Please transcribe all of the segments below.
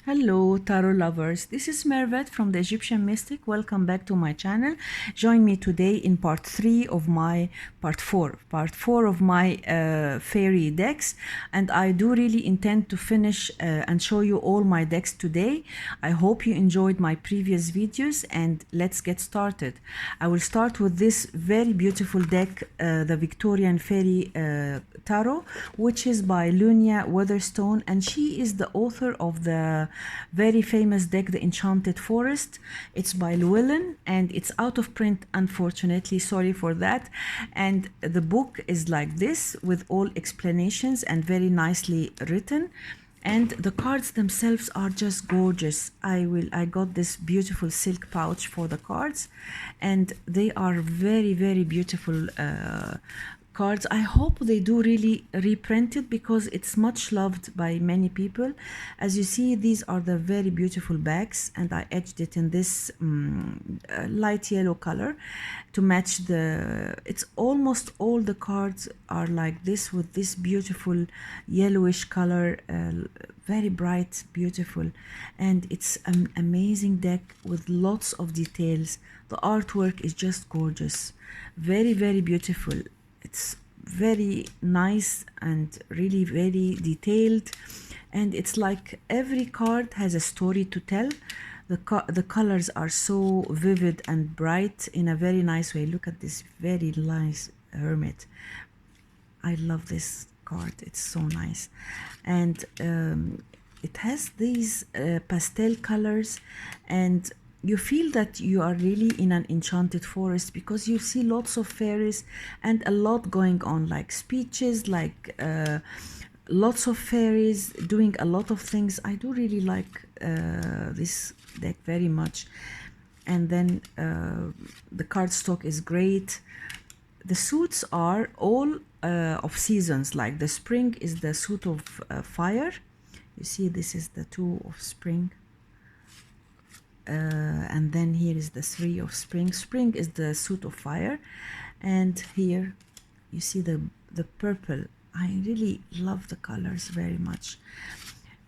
Hello, tarot lovers. This is Mervet from the Egyptian Mystic. Welcome back to my channel. Join me today in part 3 of my part 4 of my fairy decks. And I do really intend to finish and show you all my decks today. I hope you enjoyed my previous videos and let's get started. I will start with this very beautiful deck, the Victorian Fairy Tarot, which is by Lunia Weatherstone, and she is the author of the very famous deck, the Enchanted Forest. It's by Llewellyn and it's out of print, unfortunately. Sorry for that. And the book is like this with all explanations and very nicely written. And the cards themselves are just gorgeous. I got this beautiful silk pouch for the cards, and they are very, very beautiful cards. I hope they do really reprint it because it's much loved by many people. As you see, these are the very beautiful backs, and I etched it in this light yellow color to match the, it's almost all the cards are like this with this beautiful yellowish color, very bright, beautiful, and it's an amazing deck with lots of details. The artwork is just gorgeous, very, very beautiful. It's very nice and really very detailed, and it's like every card has a story to tell. The colors are so vivid and bright in a very nice way. Look at this very nice hermit. I love this card, it's so nice. And it has these pastel colors, and you feel that you are really in an enchanted forest because you see lots of fairies and a lot going on, like speeches, like lots of fairies doing a lot of things. I do really like this deck very much. And then the cardstock is great. The suits are all of seasons, like the spring is the suit of fire. You see, this is the 2 of spring. And then here is the 3 of spring. Spring is the suit of fire, and here you see the purple. I really love the colors very much.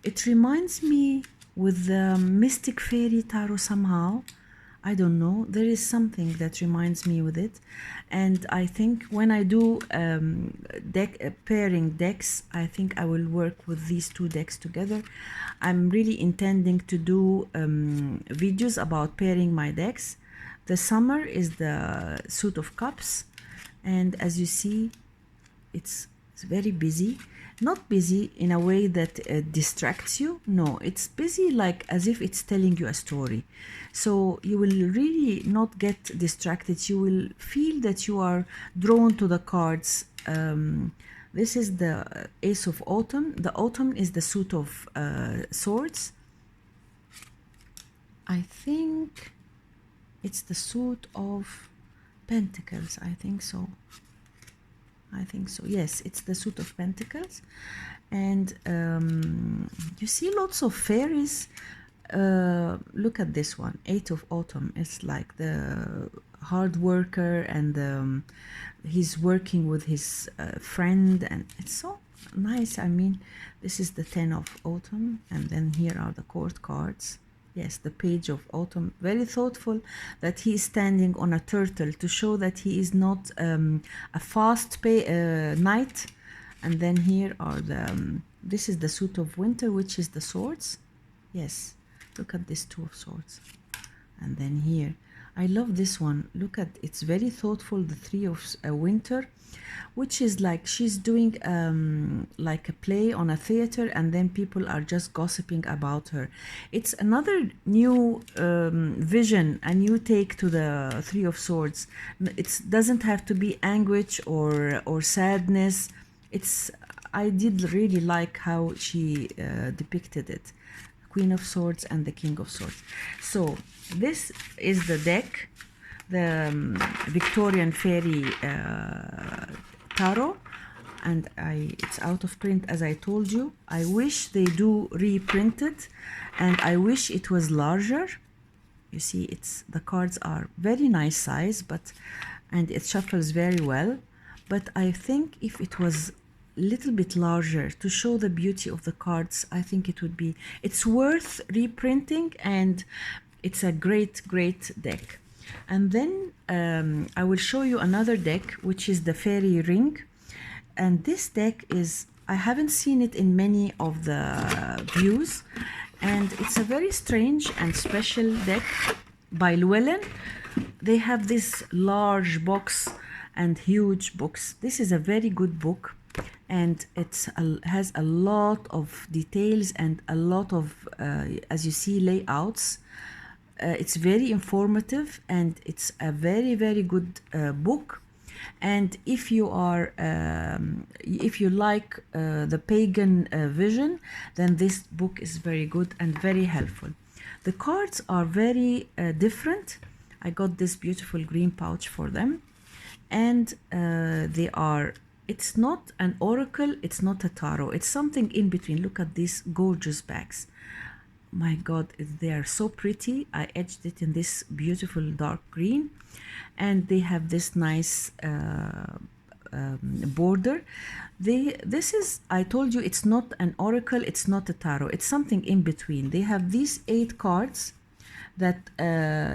It reminds me with the Mystic Fairy Tarot somehow. I don't know, there is something that reminds me with it. And I think when I do pairing decks, I think I will work with these 2 decks together. I'm really intending to do videos about pairing my decks. The summer is the suit of cups, and as you see, it's very busy. Not busy in a way that distracts you. No, it's busy like as if it's telling you a story. So you will really not get distracted. You will feel that you are drawn to the cards. This is the Ace of Autumn. The Autumn is the suit of swords. I think it's the suit of pentacles. I think so. Yes, it's the suit of pentacles. And you see lots of fairies. Look at this one, 8 of autumn. It's like the hard worker, and he's working with his friend, and it's so nice. I mean, this is the 10 of autumn, and then here are the court cards. Yes, the page of autumn, very thoughtful that he is standing on a turtle to show that he is not a fast knight. And then here are the, this is the suit of winter, which is the swords. Yes, look at this 2 of swords. And then here, I love this one. Look at, it's very thoughtful, the 3 of winter, which is like she's doing like a play on a theater, and then people are just gossiping about her. It's another new vision, a new take to the 3 of swords. It doesn't have to be anguish or sadness. It's, I did really like how she depicted it. Queen of Swords and the King of Swords. So this is the deck, the Victorian Fairy Tarot, and it's out of print, as I told you. I wish they do reprint it, and I wish it was larger. You see, it's, the cards are very nice size, but, and it shuffles very well. But I think if it was little bit larger to show the beauty of the cards. I think it would be, it's worth reprinting, and it's a great deck. And then I will show you another deck, which is the Fairy Ring. And this deck is, I haven't seen it in many of the views, and it's a very strange and special deck by Llewellyn. They have this large box and huge books. This is a very good book, and it has a lot of details and a lot of, as you see, layouts. It's very informative, and it's a very good book. And if you are, if you like the pagan vision, then this book is very good and very helpful. The cards are very different. I got this beautiful green pouch for them, and they are, it's not an oracle, it's not a tarot, it's something in between. Look at these gorgeous bags. My God, they are so pretty. I edged it in this beautiful dark green, and they have this nice border. This is, I told you, it's not an oracle, it's not a tarot, it's something in between. They have these 8 cards that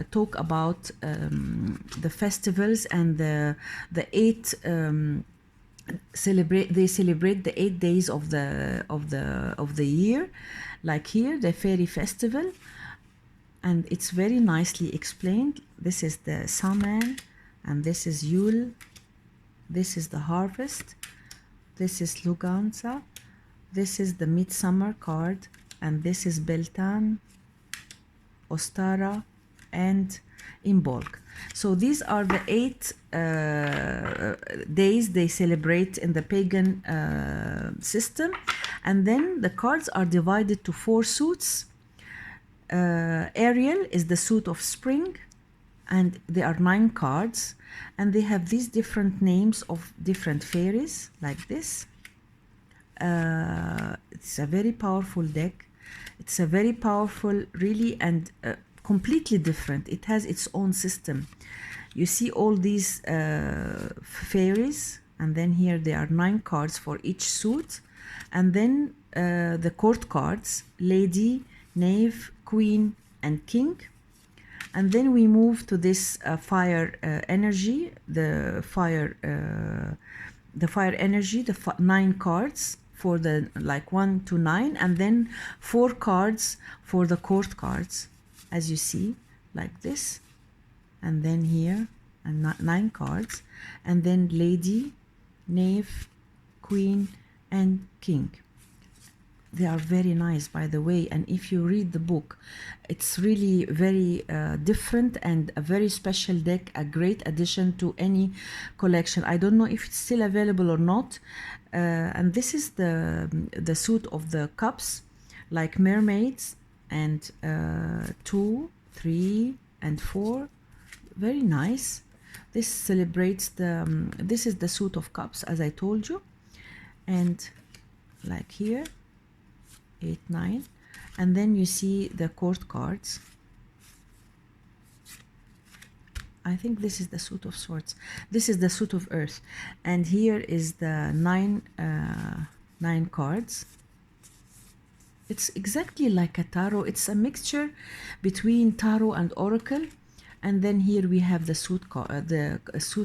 talk about the festivals and the 8 they celebrate the 8 days of the year. Like here, the fairy festival, and it's very nicely explained. This is the Samhain, and this is Yule, this is the harvest, this is Luganza, this is the midsummer card, and this is Beltan, Ostara, and Imbolc. So these are the 8 days they celebrate in the pagan system. And then the cards are divided to 4 suits. Ariel is the suit of spring, and there are 9 cards, and they have these different names of different fairies, like this. It's a very powerful deck. It's a very powerful, really, and completely different. It has its own system. You see all these fairies, and then here there are 9 cards for each suit, and then the court cards: Lady, Knave, Queen, and King. And then we move to this fire energy, the fire energy, 9 cards for the, like, 1 to 9, and then 4 cards for the court cards, as you see, like this. And then here, and 9 cards, and then Lady, Knave, Queen, and King. They are very nice, by the way, and if you read the book, it's really very different and a very special deck, a great addition to any collection. I don't know if it's still available or not. And this is the suit of the cups, like mermaids, and 2, 3, and 4. Very nice. This celebrates the, this is the suit of cups, as I told you, and like here, 8, 9, and then you see the court cards. I think this is the suit of swords. This is the suit of earth, and here is the 9 cards. It's exactly like a tarot. It's a mixture between tarot and oracle. And then here we have the suit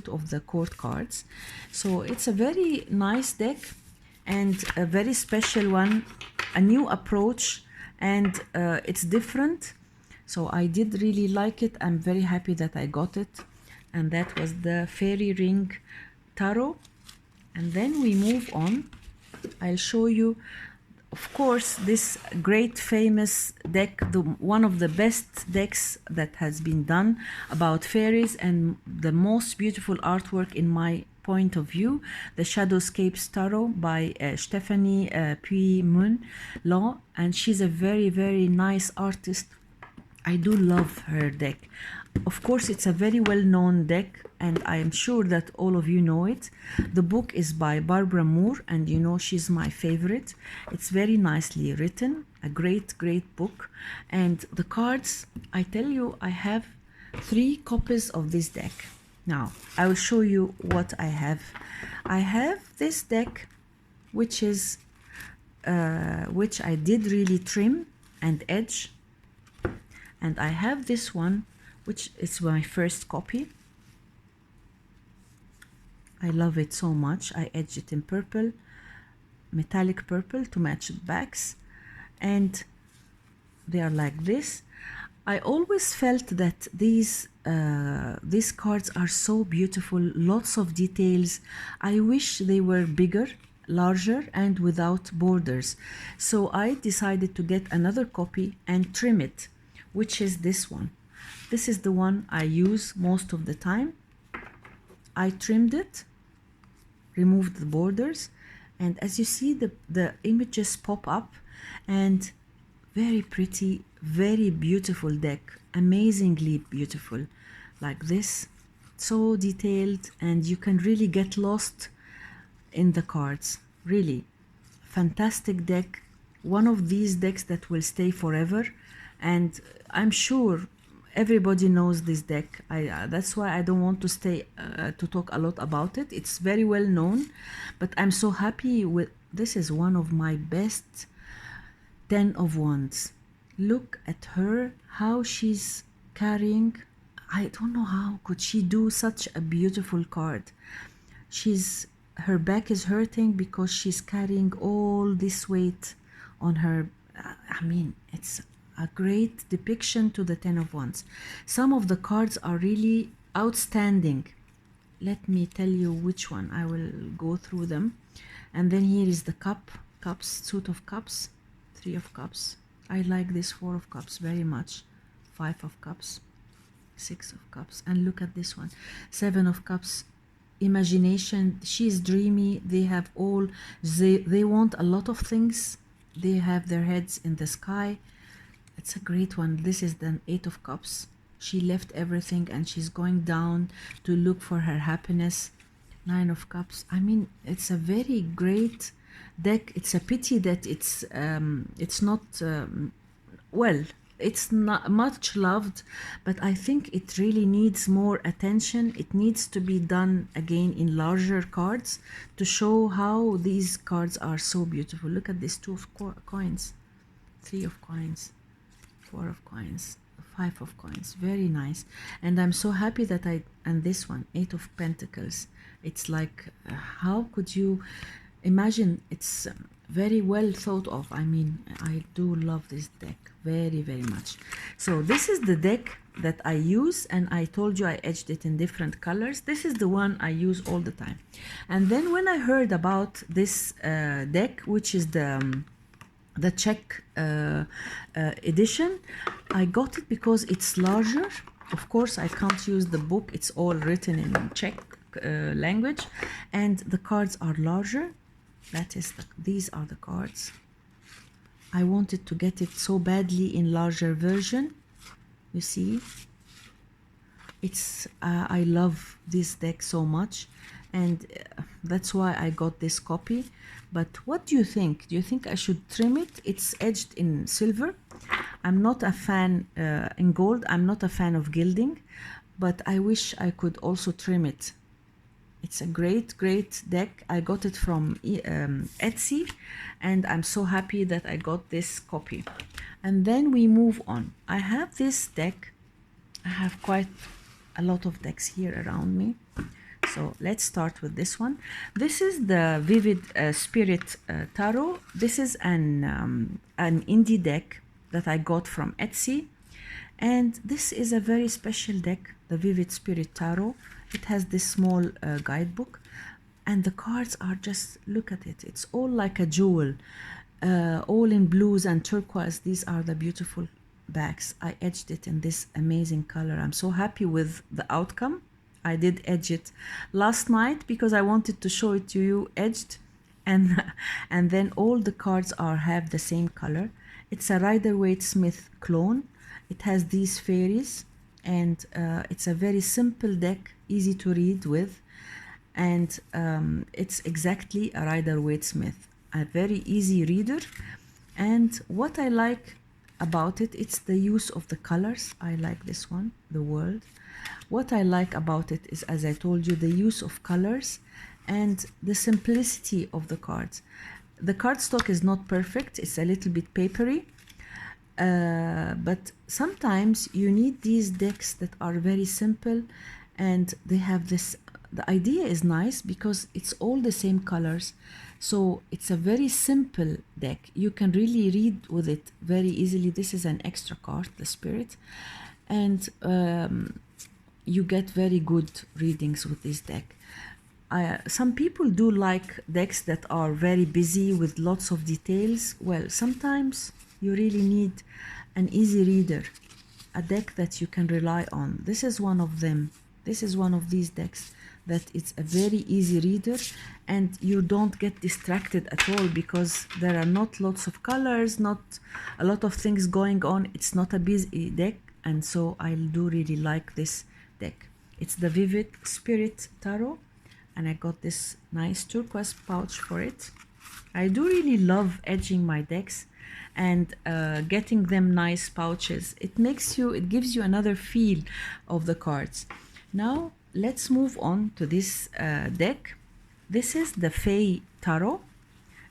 of the court cards. So it's a very nice deck, and a very special one, a new approach, and it's different. So I did really like it. I'm very happy that I got it. And that was the Fairy Ring Tarot. And then we move on. I'll show you, of course, this great famous deck, one of the best decks that has been done about fairies, and the most beautiful artwork in my point of view, the Shadowscapes Tarot by Stephanie P-4, and she's a very nice artist. I do love her deck. Of course, it's a very well-known deck, and I am sure that all of you know it. The book is by Barbara Moore, and you know she's my favorite. It's very nicely written, a great book. And the cards, I tell you, I have 3 copies of this deck. Now, I will show you what I have. I have this deck which is which I did really trim and edge. And I have this one, which is my first copy. I love it so much. I edged it in purple, metallic purple, to match the backs, and they are like this. I always felt that these cards are so beautiful, lots of details. I wish they were bigger, larger, and without borders. So I decided to get another copy and trim it, which is this one. This is the one I use most of the time. I trimmed it, removed the borders, and as you see, the images pop up, and very pretty, very beautiful deck, amazingly beautiful, like this, so detailed, and you can really get lost in the cards. Really fantastic deck, one of these decks that will stay forever, and I'm sure everybody knows this deck. That's why I don't want to stay to talk a lot about it. It's very well known, but I'm so happy with this. Is one of my best 10 of Wands. Look at her, how she's carrying. I don't know how could she do such a beautiful card. Her back is hurting because she's carrying all this weight on her. I mean, it's a great depiction to the 10 of Wands. Some of the cards are really outstanding. Let me tell you which one. I will go through them. And then here is the cups, suit of cups, 3 of cups. I like this 4 of cups very much. 5 of cups, 6 of cups. And look at this one, 7 of cups. Imagination. She's dreamy. They have all, they want a lot of things. They have their heads in the sky. It's a great one. This is the 8 of cups. She left everything and she's going down to look for her happiness. 9 of cups. I mean, it's a very great deck. It's a pity that it's not well, it's not much loved, but I think it really needs more attention. It needs to be done again in larger cards to show how these cards are so beautiful. Look at this, 2 of coins, 3 of coins, 4 of coins, 5 of coins. Very nice. And I'm so happy that and this one, 8 of pentacles. It's like, how could you imagine? It's very well thought of. I mean, I do love this deck very, very much. So this is the deck that I use, and I told you I edged it in different colors. This is the one I use all the time. And then when I heard about this deck, which is the Czech edition, I got it because it's larger. Of course, I can't use the book. It's all written in Czech language, and the cards are larger. That is these are the cards. I wanted to get it so badly in larger version. You see, it's I love this deck so much, and that's why I got this copy. But what do you think? Do you think I should trim it? It's edged in silver. I'm not a fan in gold. I'm not a fan of gilding, but I wish I could also trim it. It's a great deck. I got it from Etsy, and I'm so happy that I got this copy. And then we move on. I have this deck. I have quite a lot of decks here around me. So let's start with this one. This is the Vivid Spirit Tarot. This is an indie deck that I got from Etsy. And this is a very special deck, the Vivid Spirit Tarot. It has this small guidebook, and the cards are just, look at it. It's all like a jewel, all in blues and turquoise. These are the beautiful backs. I edged it in this amazing color. I'm so happy with the outcome. I did edge it last night because I wanted to show it to you edged, and then all the cards have the same color. It's a Rider-Waite-Smith clone. It has these fairies, and it's a very simple deck, easy to read with, and it's exactly a Rider-Waite-Smith, a very easy reader. And what I like about it, it's the use of the colors. I like this one, the world. What I like about it is, as I told you, the use of colors and the simplicity of the cards. The cardstock is not perfect, it's a little bit papery, but sometimes you need these decks that are very simple, and they have this, the idea is nice because it's all the same colors, so it's a very simple deck. You can really read with it very easily. This is an extra card, the Spirit, and you get very good readings with this deck. Some people do like decks that are very busy with lots of details. Well, sometimes you really need an easy reader, a deck that you can rely on. This is one of them. This is one of these decks that it's a very easy reader, and you don't get distracted at all because there are not lots of colors, not a lot of things going on. It's not a busy deck, and so I do really like this deck. It's the Vivid Spirit Tarot, and I got this nice turquoise pouch for it. I do really love edging my decks and getting them nice pouches. It gives you another feel of the cards. Now let's move on to this deck. This is the Fey Tarot,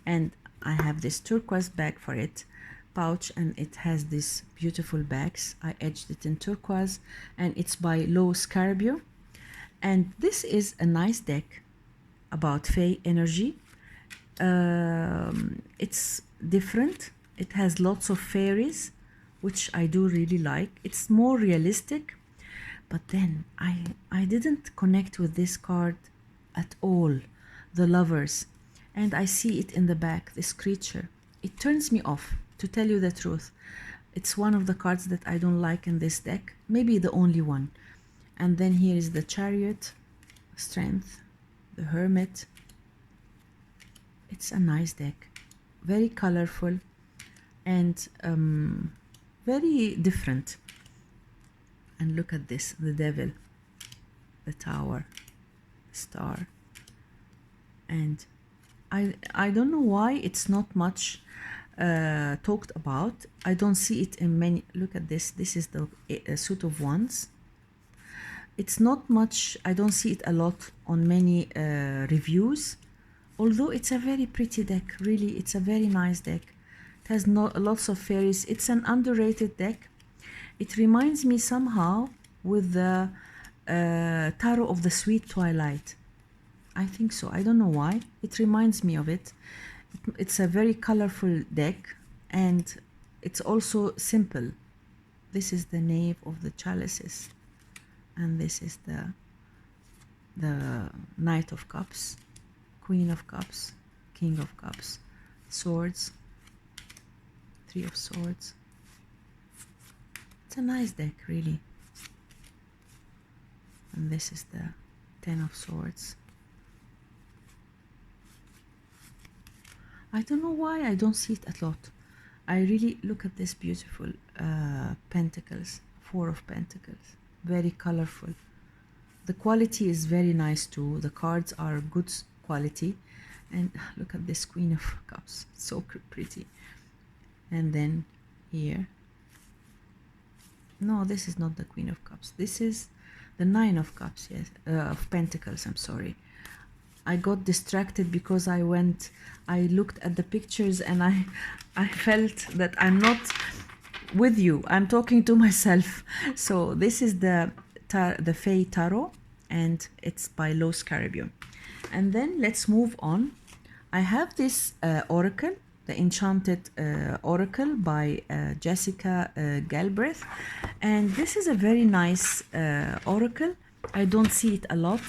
and I have this turquoise bag for it, pouch, and it has these beautiful bags. I edged it in turquoise, and it's by Low Scarabeo. And this is a nice deck about Fey energy. It's different. It has lots of fairies, which I do really like. It's more realistic, but then I didn't connect with this card at all, the Lovers. And I see it in the back, this creature. It turns me off, to tell you the truth. It's one of the cards that I don't like in this deck, maybe the only one. And then here is the Chariot, Strength, the Hermit. It's a nice deck, very colorful and very different. And look at this, the Devil, the Tower, Star. And I don't know why it's not much talked about. I don't see it in many. Look at this. This is the Suit of Wands. It's not much. I don't see it a lot on many reviews. Although it's a very pretty deck. Really, it's a very nice deck. It has lots of fairies. It's an underrated deck. It reminds me somehow with the Tarot of the Sweet Twilight. I think so. I don't know why. It reminds me of it. It's a very colorful deck, and it's also simple. This is the Knave of the Chalices, and this is the Knight of Cups, Queen of Cups, King of Cups, Swords, Three of Swords. It's a nice deck, really. And this is the Ten of Swords. I don't know why I don't see it a lot. I really look at this beautiful Pentacles, Four of Pentacles, very colorful. The quality is very nice too. The cards are good quality. And look at this Queen of Cups, so pretty. And then here, no, this is not the Queen of Cups. This is the Nine of Cups, yes, of Pentacles, I'm sorry. I got distracted because I looked at the pictures and I felt that I'm not with you. I'm talking to myself. So this is the Fey Tarot, and it's by Low Scarabeo. And then let's move on. I have this Oracle, the Enchanted Oracle by Jessica Galbraith, and this is a very nice oracle. I don't see it a lot.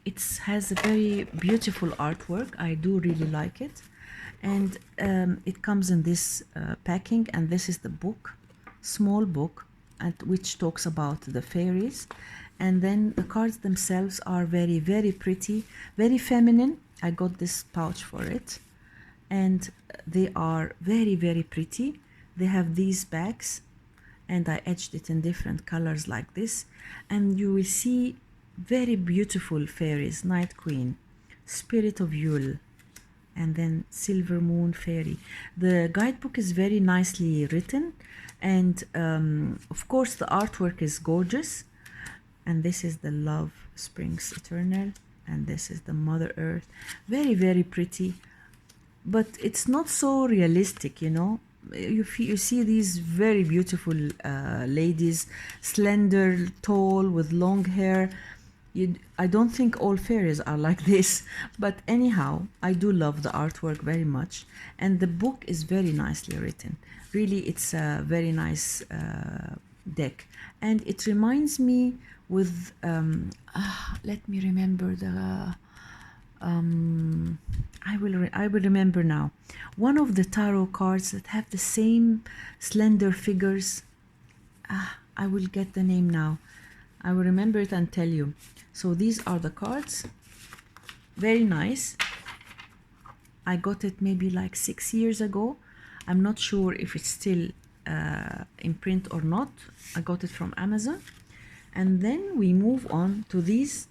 It has a very beautiful artwork. I do really like it, and it comes in this packing, and this is the book, small book, which talks about the fairies. And then the cards themselves are very, very pretty, very feminine. I got this pouch for it, and they are very, very pretty. They have these bags, and I etched it in different colors like this, and you will see very beautiful fairies: Night Queen, Spirit of Yule, and then Silver Moon Fairy. The guidebook is very nicely written, and of course the artwork is gorgeous. And this is the Love Springs Eternal, and this is the Mother Earth. Very, very pretty, but it's not so realistic, you know. You see these very beautiful ladies, slender, tall, with long hair. I don't think all fairies are like this, but anyhow, I do love the artwork very much, and the book is very nicely written. Really, it's a very nice deck, and it reminds me with let me remember the I will remember now. One of the tarot cards that have the same slender figures. I will get the name now. I will remember it and tell you. So these are the cards. Very nice. I got it maybe like 6 years ago. I'm not sure if it's still in print or not. I got it from Amazon. And then we move on to these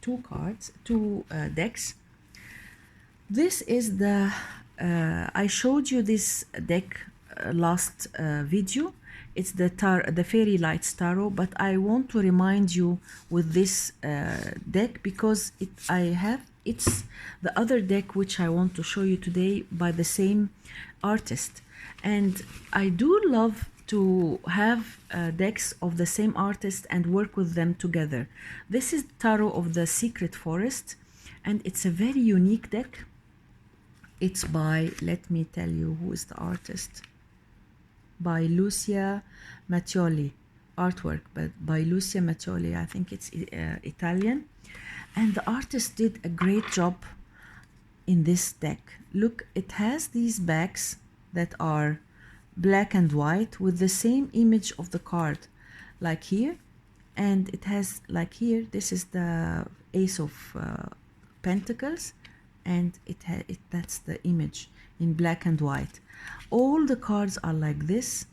two cards, two decks. This is the I showed you this deck last video. It's the Fairy Lights Tarot, but I want to remind you with this deck because it's the other deck which I want to show you today by the same artist, and I do love to have decks of the same artist and work with them together. This is Tarot of the Secret Forest, and it's a very unique deck. It's by, let me tell you who is the artist, by Lucia Mattioli, artwork but by Lucia Mattioli. I think it's Italian, and the artist did a great job in this deck. Look, it has these backs that are black and white with the same image of the card, like here, and it has like here, this is the Ace of Pentacles, and that's the image in black and white. All the cards are like this,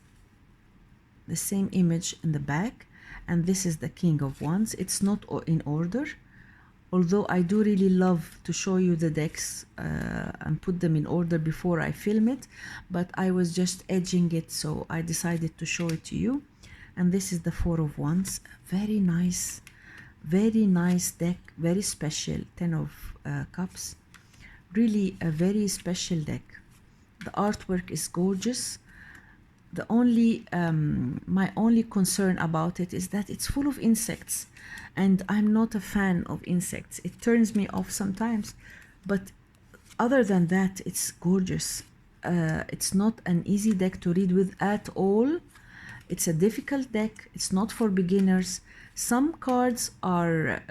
the same image in the back, and this is the King of Wands. It's not in order, although I do really love to show you the decks and put them in order before I film it, but I was just edging it, so I decided to show it to you. And this is the Four of Wands. Very nice deck, very special. 10 of Cups, really a very special deck. The artwork is gorgeous. The only my only concern about it is that it's full of insects, and I'm not a fan of insects. It turns me off sometimes, but other than that, it's gorgeous. It's not an easy deck to read with at all. It's a difficult deck. It's not for beginners. Some cards are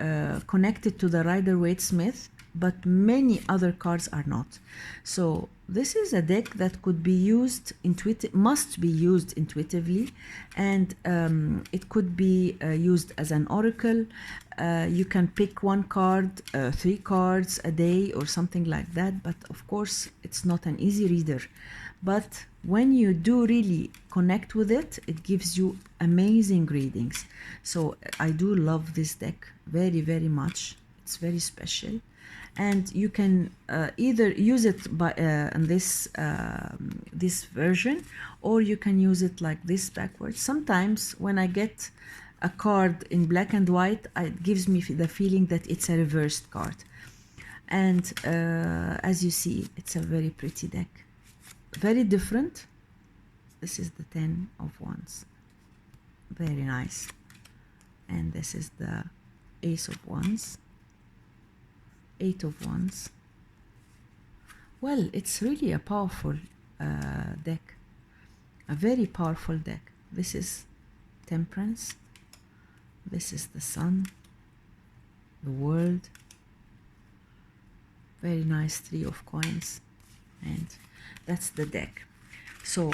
connected to the Rider-Waite-Smith, but many other cards are not. So this is a deck that could be used must be used intuitively, and it could be used as an oracle. You can pick one card, 3 cards a day or something like that, but of course it's not an easy reader. But when you do really connect with it, it gives you amazing readings. So I do love this deck very, very much. It's very special. And you can either use it by in this version, or you can use it like this backwards. Sometimes when I get a card in black and white, it gives me the feeling that it's a reversed card. And as you see, it's a very pretty deck, very different. This is the 10 of Wands, very nice. And this is the Ace of Wands, 8 of Wands. Well, it's really a powerful deck, a very powerful deck. This is Temperance, this is the Sun, the World, very nice 3 of Coins, and that's the deck. So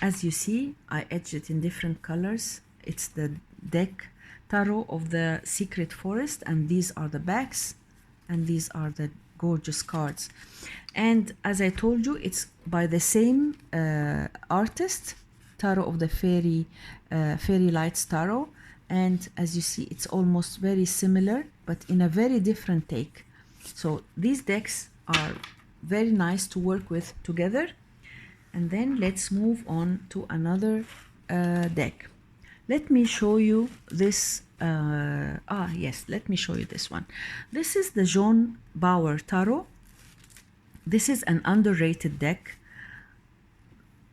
as you see, I edged it in different colors. It's the deck Tarot of the Secret Forest, and these are the backs, and these are the gorgeous cards. And as I told you, it's by the same artist, Tarot of the Fairy Lights Tarot. And as you see, it's almost very similar, but in a very different take. So these decks are very nice to work with together. And then let's move on to another deck. Let me show you this yes, let me show you this one. This is the Bauer Tarot. This is an underrated deck,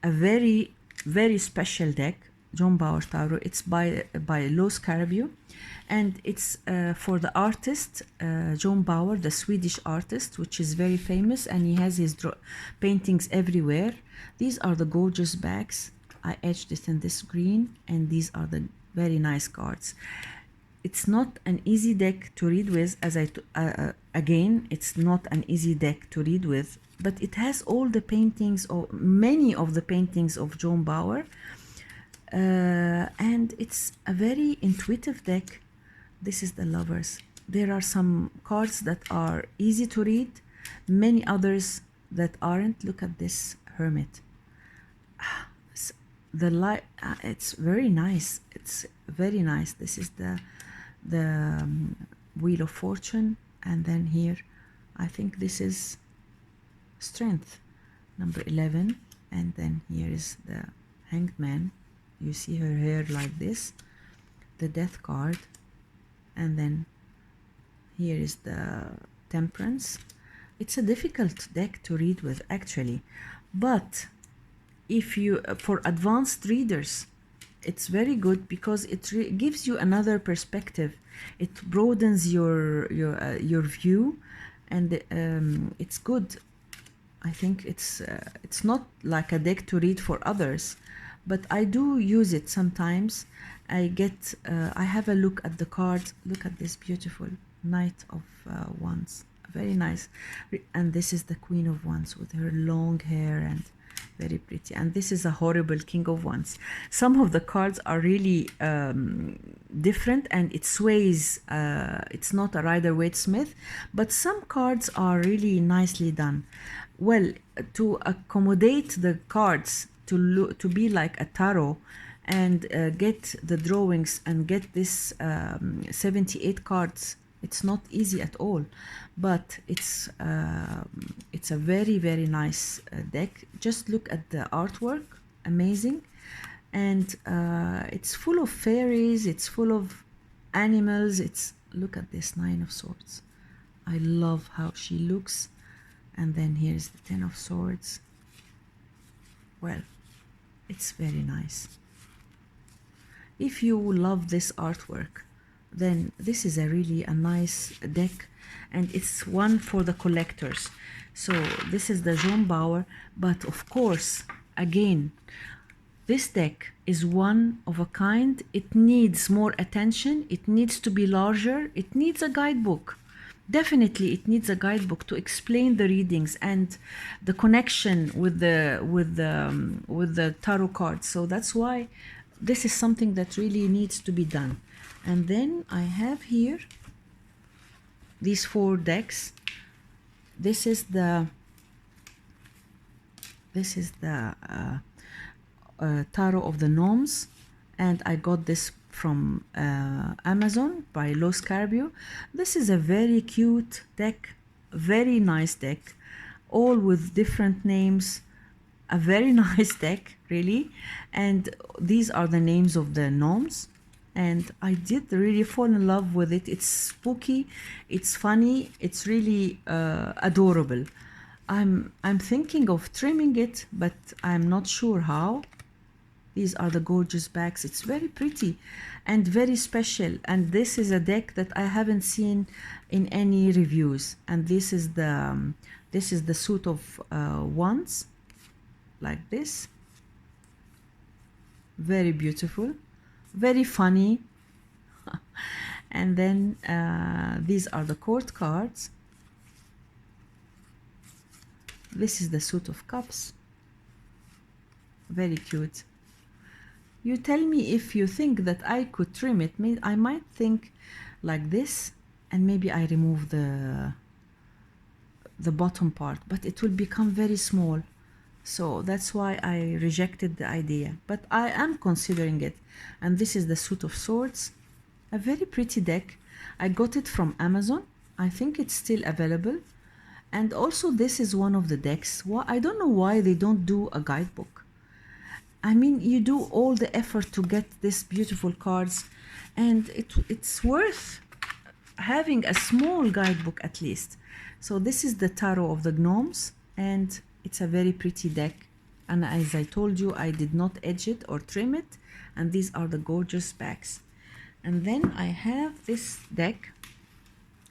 a very, very special deck, Bauer Tarot. It's by Los Caribou, and it's for the artist Bauer, the Swedish artist, which is very famous, and he has his paintings everywhere. These are the gorgeous backs. I etched it in this green, and these are the very nice cards. It's not an easy deck to read with, as again, it's not an easy deck to read with, but it has all the paintings, or many of the paintings of Bauer, and it's a very intuitive deck. This is the Lovers. There are some cards that are easy to read, many others that aren't. Look at this Hermit. The light, it's very nice. It's very nice. This is the Wheel of Fortune, and then here I think this is Strength, number 11, and then here is the Hanged Man. You see her hair like this, the Death card, and then here is the Temperance. It's a difficult deck to read with, actually, but if you for advanced readers, it's very good because it gives you another perspective. It broadens your view, and it's good. I think it's not like a deck to read for others, but I do use it sometimes. I have a look at the cards. Look at this beautiful Knight of Wands, very nice, and this is the Queen of Wands with her long hair and very pretty, and this is a horrible King of Wands. Some of the cards are really different, and it sways. It's not a Rider-Waite-Smith, but some cards are really nicely done. Well, to accommodate the cards to be like a tarot, and get the drawings and get this 78 cards, it's not easy at all, but it's a very, very nice deck. Just look at the artwork, amazing, and it's full of fairies, it's full of animals. Look at this Nine of Swords. I love how she looks, and then here's the Ten of Swords. Well, it's very nice. If you love this artwork, then this is really a nice deck, and it's one for the collectors. So this is the Bauer, but of course, again, this deck is one of a kind. It needs more attention. It needs to be larger. It needs a guidebook. Definitely, it needs a guidebook to explain the readings and the connection with the tarot cards. So that's why this is something that really needs to be done. And then I have here these 4 decks. This is the Tarot of the Gnomes, and I got this from Amazon by Los Caribou. This is a very cute deck, very nice deck, all with different names. A very nice deck, really. And these are the names of the gnomes, and I did really fall in love with it. It's spooky, it's funny, it's really adorable. I'm thinking of trimming it, but I'm not sure how. These are the gorgeous backs. It's very pretty and very special, and this is a deck that I haven't seen in any reviews. And this is the suit of wands, like this. Very beautiful, very funny. And then these are the court cards. This is the suit of cups, very cute. You tell me if you think that I could trim it. I might think like this, and maybe I remove the bottom part, but it will become very small. So that's why I rejected the idea, but I am considering it. And this is the Suit of Swords, a very pretty deck. I got it from Amazon. I think it's still available. And also this is one of the decks. I don't know why they don't do a guidebook. I mean, you do all the effort to get these beautiful cards, and it's worth having a small guidebook at least. So this is the tarot of the gnomes, and it's a very pretty deck. And as I told you, I did not edge it or trim it, and these are the gorgeous backs. And then I have this deck.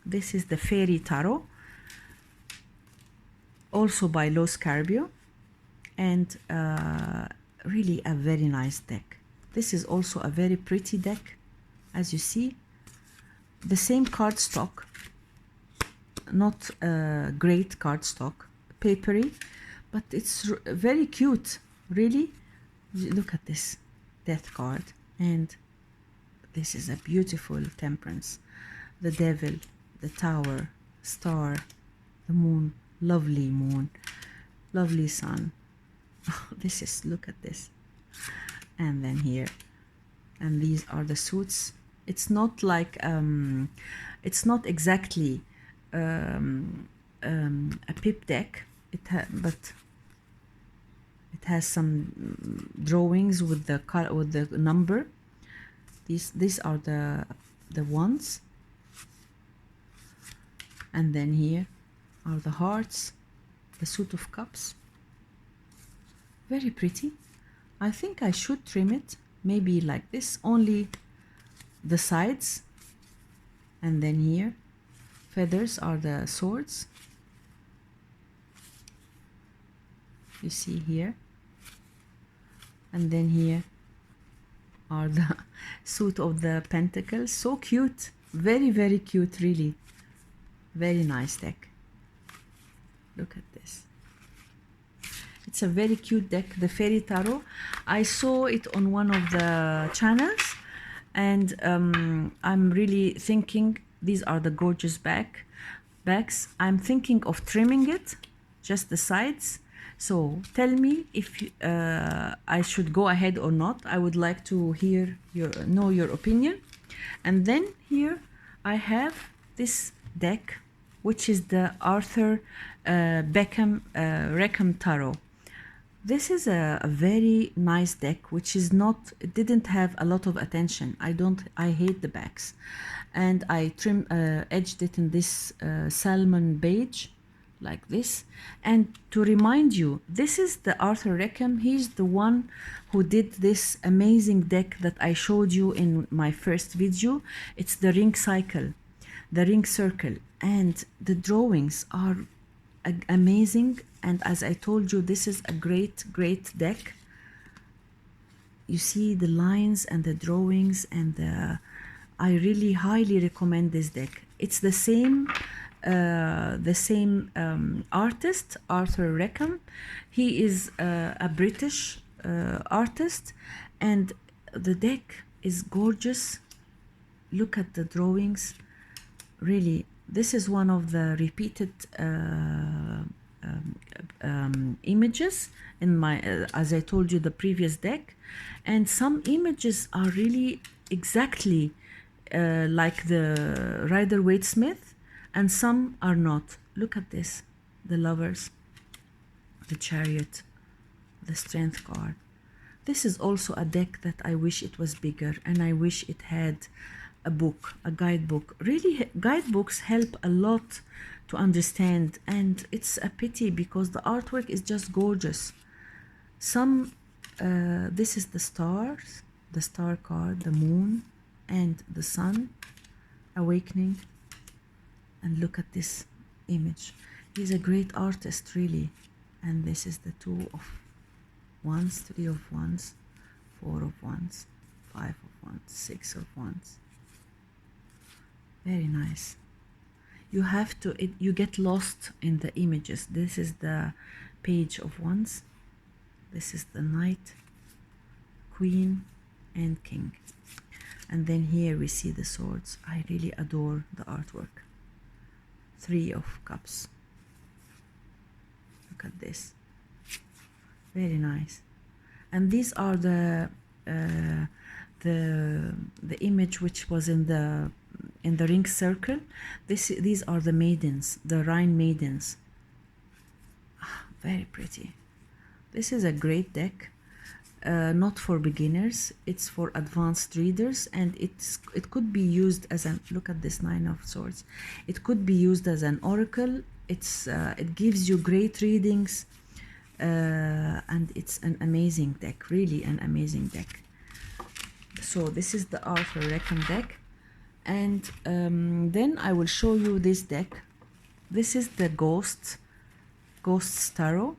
This is the Faery Tarot, also by Los Carbio, and really a very nice deck. This is also a very pretty deck, as you see. The same cardstock, not great cardstock, papery, but it's very cute, really. Look at this death card, and this is a beautiful temperance, the devil, the tower, star, the moon, lovely sun. This is, look at this. And then here, and these are the suits. It's not like it's not exactly a pip deck, but it has some drawings with the color, with the number. These are the ones, and then here are the hearts, the suit of cups. Very pretty. I think I should trim it, maybe like this, only the sides, and then here feathers are the swords. You see here, and then here are the suit of the pentacles. So cute, very cute, really. Very nice deck. Look at this. It's a very cute deck, the Faery Tarot. I saw it on one of the channels, and I'm really thinking, these are the gorgeous backs. I'm thinking of trimming it, just the sides. So tell me if I should go ahead or not. I would like to know your opinion. And then here I have this deck, which is the Arthur Rackham Tarot. This is a very nice deck, which is not, it didn't have a lot of attention. I hate the backs, and I edged it in this salmon beige, like this. And to remind you, this is the Arthur Rackham. He's the one who did this amazing deck that I showed you in my first video. It's the ring cycle, the ring circle, and the drawings are amazing. And as I told you, this is a great deck. You see the lines and the drawings, and I really highly recommend this deck. It's the same artist, Arthur Rackham. He is a British artist, and the deck is gorgeous. Look at the drawings. Really, this is one of the repeated images in my, as I told you, the previous deck, and some images are really exactly like the Rider-Waite-Smith, and some are not. Look at this, the lovers, the chariot, the strength card. This is also a deck that I wish it was bigger, and I wish it had a book, a guidebook. Really, guidebooks help a lot to understand, and it's a pity because the artwork is just gorgeous. This is the stars, the star card, the moon, and the sun awakening. And look at this image. He's a great artist, really. And this is the 2 of wands, 3 of wands, 4 of wands, 5 of wands, 6 of wands. Very nice. You have to, you get lost in the images. This is the page of wands. This is the knight, queen, and king. And then here we see the swords. I really adore the artwork. 3 of cups. Look at this. Very nice. And these are the image which was in the ring circle. These are the maidens, the Rhine maidens. Very pretty. This is a great deck. not for beginners, it's for advanced readers, and it could be used as an, look at this Nine of Swords, it could be used as an oracle. It gives you great readings, and it's an amazing deck, really an amazing deck. So this is the Arthur Rackham deck, and then I will show you this deck. This is the Ghost Tarot.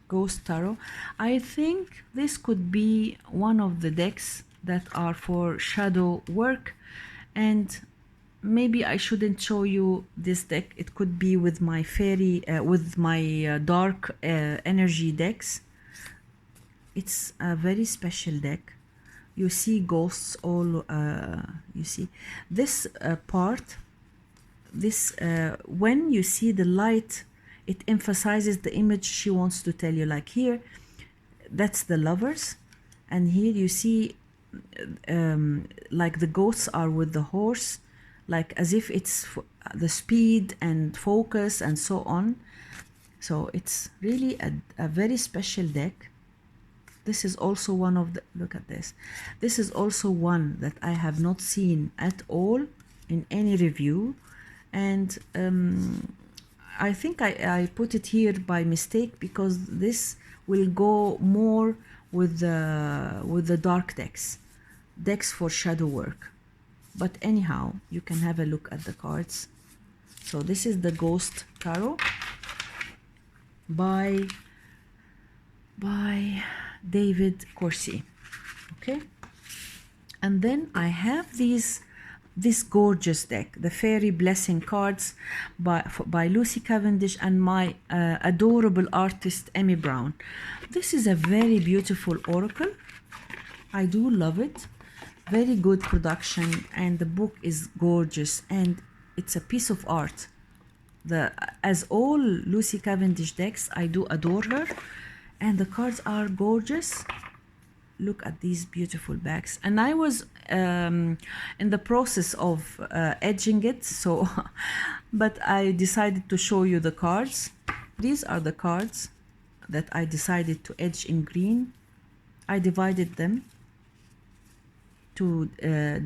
Ghost Tarot. I think this could be one of the decks that are for shadow work, and maybe I shouldn't show you this deck. It could be with my fairy, with my dark energy decks. It's a very special deck. You see ghosts all, you see this part, this, when you see the light, it emphasizes the image she wants to tell you. Like here, that's the lovers, and here you see like the ghosts are with the horse, like as if it's the speed and focus and so on. So it's really a very special deck. This is also one of the, look at this. This is also one that I have not seen at all in any review, and I think I put it here by mistake because this will go more with the dark decks for shadow work. But anyhow, you can have a look at the cards. So this is the Ghost Tarot by David Corsi. Okay, and then I have this gorgeous deck, the Fairy Blessing cards by Lucy Cavendish and my adorable artist Emmy Brown. This is a very beautiful oracle. I do love it. Very good production, and the book is gorgeous, and it's a piece of art. As all Lucy Cavendish decks, I do adore her, and the cards are gorgeous. Look at these beautiful backs, and I was in the process of edging it, so but I decided to show you the cards. These are the cards that I decided to edge in green. I divided them to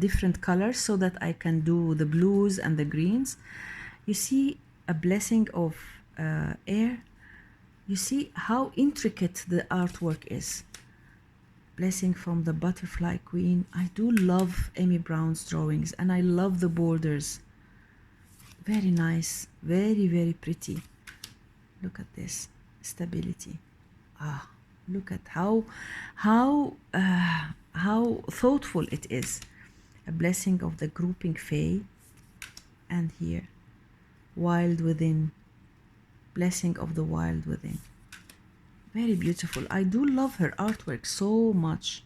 different colors so that I can do the blues and the greens. You see a blessing of air. You see how intricate the artwork is. Blessing from the Butterfly Queen. I do love Emmy Brown's drawings, and I love the borders. Very nice, very, very pretty. Look at this stability. Ah, look at how thoughtful it is. A blessing of the grouping Fae, and here Wild Within, blessing of the Wild Within. Very beautiful. I do love her artwork so much.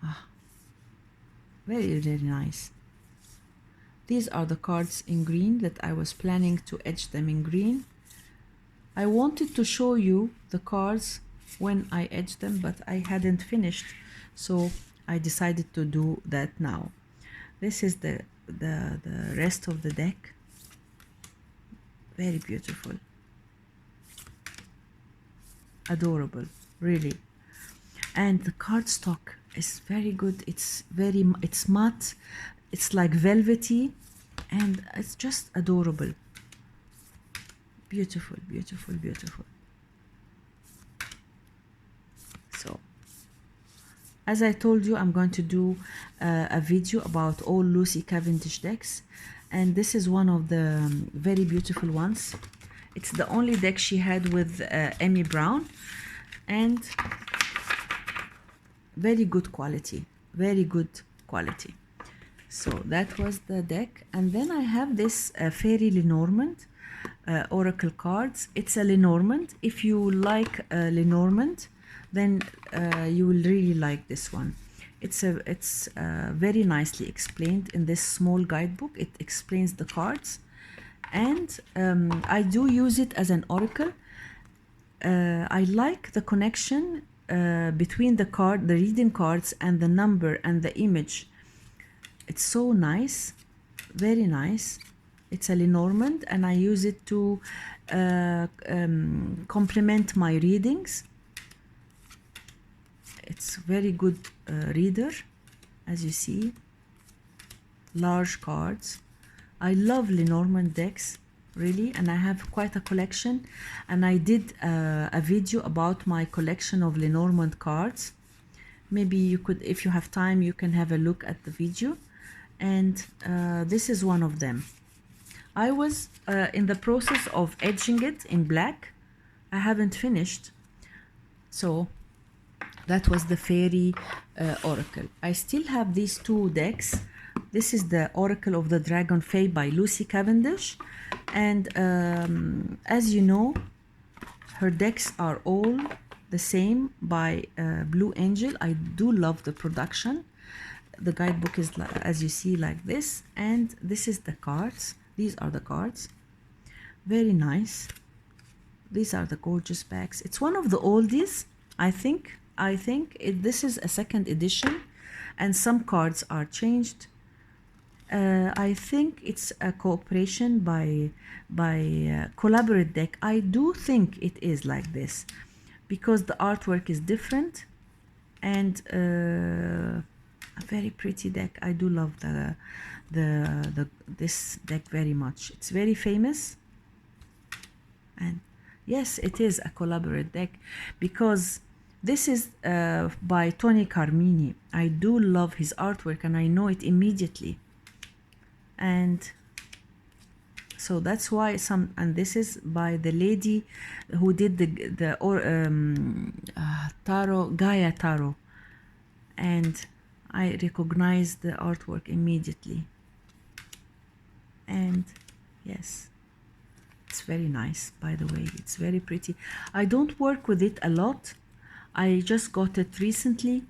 Ah, very, very nice. These are the cards in green that I was planning to edge them in green. I wanted to show you the cards when I edged them, but I hadn't finished, so I decided to do that now. This is the rest of the deck. Very beautiful. Adorable, really. And the cardstock is very good. It's matte, it's like velvety, and it's just adorable. Beautiful, beautiful, beautiful. So as I told you, I'm going to do a video about all Lucy Cavendish decks, and this is one of the very beautiful ones. It's the only deck she had with Emmy Brown, and very good quality, very good quality. So that was the deck, and then I have this Fairy Lenormand Oracle cards. It's a Lenormand. If you like Lenormand, then you will really like this one. It's very nicely explained in this small guidebook. It explains the cards, and I do use it as an oracle. I like the connection between the reading cards and the number and the image. It's so nice, very nice. It's a Lenormand, and I use it to complement my readings. it's very good reader, as you see. Large cards. I love Lenormand decks, really, and I have quite a collection, and I did a video about my collection of Lenormand cards. Maybe you could, if you have time, you can have a look at the video. And this is one of them. I was in the process of edging it in black. I haven't finished. So that was the Faery Oracle. I still have these two decks. This is the Oracle of the Dragon Fae by Lucy Cavendish. And as you know, her decks are all the same by Blue Angel. I do love the production. The guidebook is, as you see, like this. And this is the cards. These are the cards. Very nice. These are the gorgeous backs. It's one of the oldies, I think. This is a second edition, and some cards are changed. I think it's a cooperation by Collaborate deck. I do think it is like this because the artwork is different, and a very pretty deck. I do love this deck very much. It's very famous, and yes, it is a Collaborate deck because this is by Tony Carmini. I do love his artwork and I know it immediately. And so that's why and this is by the lady who did the tarot, Gaia Tarot. And I recognized the artwork immediately. And yes, it's very nice, by the way. It's very pretty. I don't work with it a lot. I just got it recently,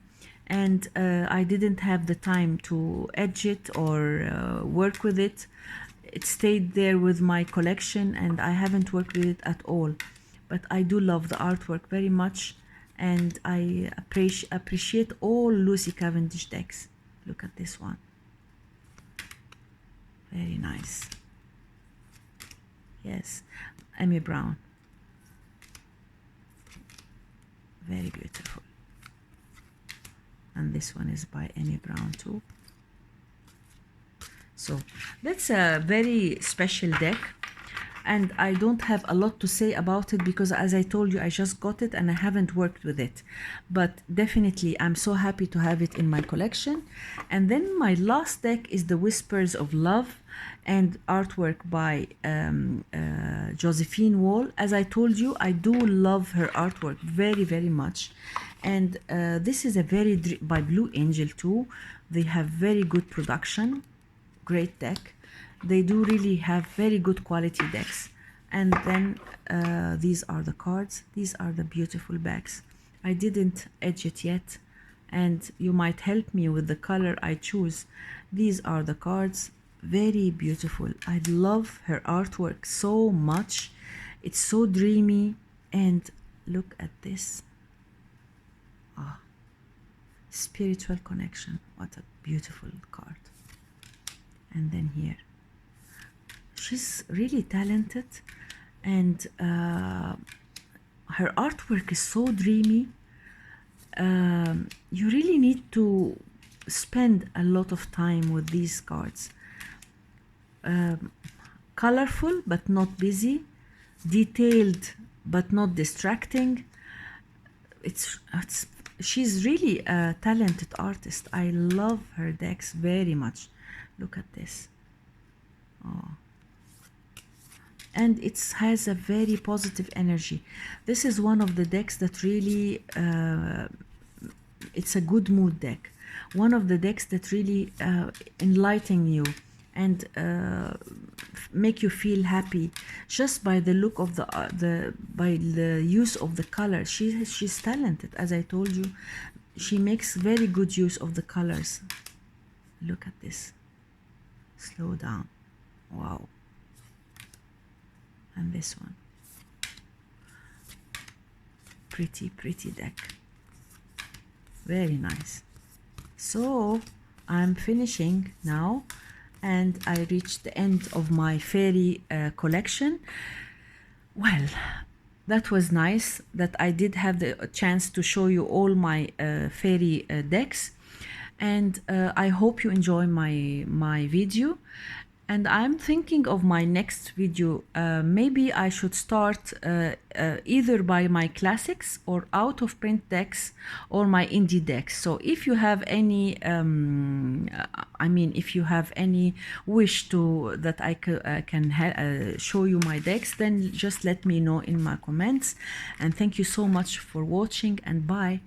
and I didn't have the time to edge it or work with it. It stayed there with my collection, and I haven't worked with it at all. But I do love the artwork very much, and I appreciate all Lucy Cavendish decks. Look at this one. Very nice. Yes, Amy Brown. Very beautiful. And this one is by Amy Brown too. So that's a very special deck, and I don't have a lot to say about it because, as I told you, I just got it and I haven't worked with it. But definitely I'm so happy to have it in my collection. And then my last deck is the Whispers of Love, and artwork by Josephine Wall. As I told you, I do love her artwork very, very much. And this is a by Blue Angel too. They have very good production, great deck. They do really have very good quality decks. And then these are the cards. These are the beautiful backs. I didn't edge it yet, and you might help me with the color I choose. These are the cards. Very beautiful. I love her artwork so much. It's so dreamy. And look at this. Ah, spiritual connection. What a beautiful card. And then here, she's really talented, and her artwork is so dreamy. You really need to spend a lot of time with these cards. Colorful but not busy, detailed but not distracting. She's really a talented artist. I love her decks very much. Look at this. Oh. And it has a very positive energy. This is one of the decks that really it's a good mood deck. One of the decks that really enlighten you and make you feel happy just by the look of by the use of the color. She's talented, as I told you. She makes very good use of the colors. Look at this. Slow down. Wow. And this one. Pretty, pretty deck. Very nice. So I'm finishing now, and I reached the end of my fairy collection. Well, that was nice that I did have the chance to show you all my fairy decks, and I hope you enjoy my video. And I'm thinking of my next video. Maybe I should start either by my classics or out of print decks or my indie decks. So if you have any, if you have any wish to that I can show you my decks, then just let me know in my comments. And thank you so much for watching, and bye.